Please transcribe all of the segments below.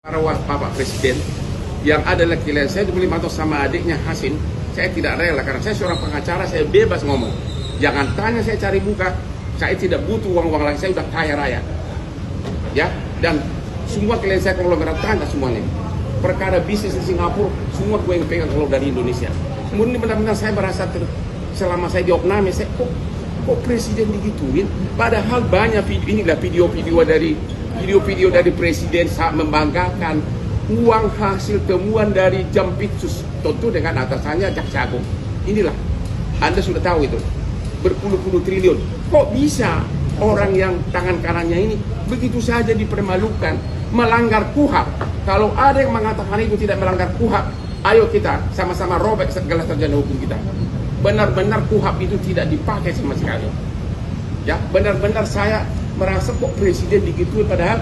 Para Bapak Presiden yang adalah klien saya 25 tahun sama adiknya Hasim, saya tidak rela karena saya seorang pengacara, saya bebas ngomong. Jangan tanya saya cari muka, saya tidak butuh uang-uang lagi, saya udah kaya raya. Ya, dan semua klien saya konglomerat tanda semuanya. Perkara bisnis di Singapura, semua gue yang pegang kalau dari Indonesia. Kemudian benar-benar saya merasa selama saya diopname, saya kok presiden digituin? Padahal banyak video-video dari presiden saat membanggakan uang hasil temuan dari Jampitsus, tentu dengan atasannya Jaksa Agung. Inilah, Anda sudah tahu itu, berpuluh-puluh triliun. Kok bisa orang yang tangan kanannya ini begitu saja dipermalukan, melanggar KUHP? Kalau ada yang mengatakan itu tidak melanggar KUHP, ayo kita sama-sama robek segala sarjana hukum kita. Benar-benar KUHP itu tidak dipakai sama sekali. Ya, benar-benar saya merasa kok presiden digituin, padahal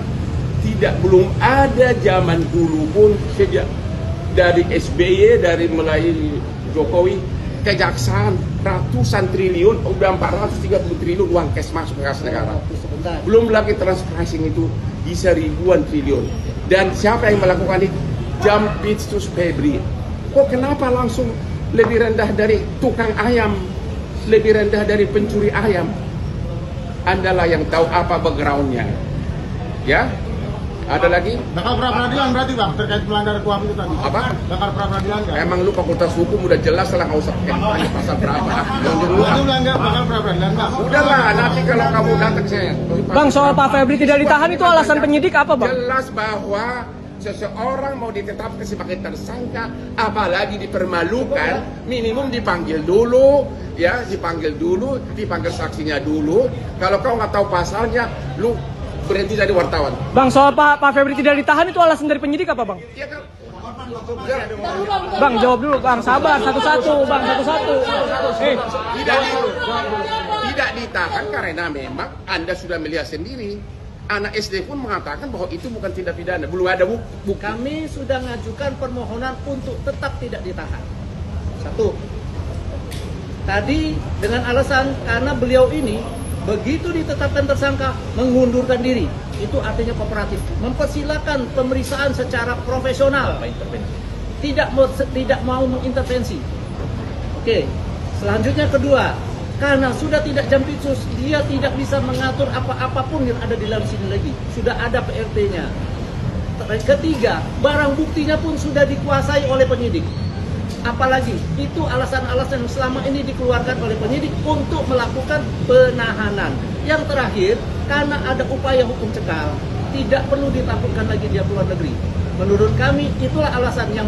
belum ada zaman dulu pun sejak dari SBY, dari mulai Jokowi, kejaksaan ratusan triliun, udah 430 triliun uang cash masuk ke kas negara. Belum lagi transpricing itu bisa ribuan triliun. Dan siapa yang melakukan itu? Jampitsus Febri. Kok kenapa langsung lebih rendah dari tukang ayam, lebih rendah dari pencuri ayam? Andalah yang tahu apa backgroundnya. Ya, ada lagi? Bakal pra-peradilan berarti Bang, terkait melanggar KUHP itu tadi. Apa? Bakal pra-peradilan kan? Emang lu fakultas hukum udah jelas lah, nggak usah tanya pasal berapa. Itu melanggar bakal pra-peradilan Bang. Udahlah, nanti kalau kamu datang saya. Bang, soal Pak Febri tidak ditahan itu alasan penyidik apa Bang? Jelas bahwa seseorang mau ditetapkan sebagai tersangka, apalagi dipermalukan, minimum dipanggil dulu, ya, dipanggil saksinya dulu. Kalau kau nggak tahu pasalnya, lu berhenti dari wartawan. Bang, soal Pak Febri tidak ditahan itu alasan dari penyidik apa Bang? Iya kan? Bang, jawab dulu Bang, sabar, satu-satu Bang, satu-satu. Tidak ditahan karena memang Anda sudah melihat sendiri. Anak SD pun mengatakan bahwa itu bukan tindak pidana, belum ada bukti. Kami sudah mengajukan permohonan untuk tetap tidak ditahan. Satu, tadi dengan alasan karena beliau ini begitu ditetapkan tersangka mengundurkan diri, itu artinya kooperatif, mempersilahkan pemeriksaan secara profesional, tidak mau mengintervensi. Oke, selanjutnya kedua, karena sudah tidak Jampitsus, dia tidak bisa mengatur apapun yang ada di dalam sini lagi. Sudah ada PRT-nya. Ketiga, barang buktinya pun sudah dikuasai oleh penyidik. Apalagi, itu alasan-alasan yang selama ini dikeluarkan oleh penyidik untuk melakukan penahanan. Yang terakhir, karena ada upaya hukum cekal, tidak perlu ditakutkan lagi dia keluar negeri. Menurut kami, itulah alasan yang